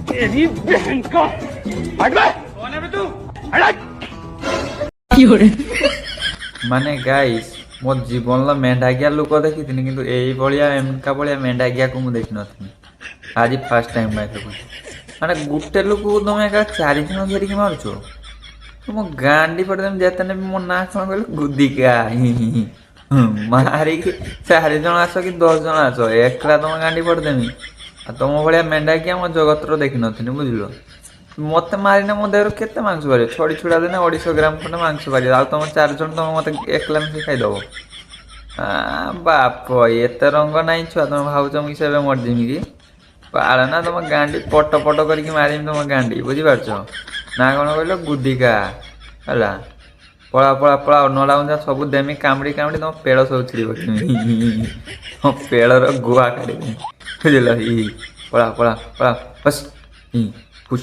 तेरी बहन का हट बे। कौन है बे तू? हट। माने गाइस मो जीवन मेढागिया लोक देखी किंतु यही भाया एमका भाया मेढागिया को मुझे देखी नी आज फास्ट टाइम मैं देखुँ माने गुटे लोक तुम एक 4 जन धरिकी मारुच तुम गांडी पड़े जिते मो ना कौन कह गुदिका मारिकी 4 जन आस कि 10 जन आस एकला तुम गांडी पड़देमी तुम भाया मेढागिया मो जगत देखी नी बुझल मत मारिने मो देह केते मांस बाहर छड़ी छुड़ा देने 250 ग्राम खंडे मांस बाहर आ तुम 4 जन तुम मत एकला मिसे खाईदब बाप एत रंग नाई छुआ तुम भावुच मुझे मरजिमी कि पाड़ ना तुम गांडी पट पट करके मारिमी तुम गांडी बुझीपारच ना कौन कहल गुदिका है पड़ा पड़ा पड़ा नला उंजा सब देमी कामुड़ी कामुड़ी तुम पेड़ सब छिड़ी तुम पेड़र गुआ काढ़ी बुझल पड़ा पड़ा पड़ा बस पुश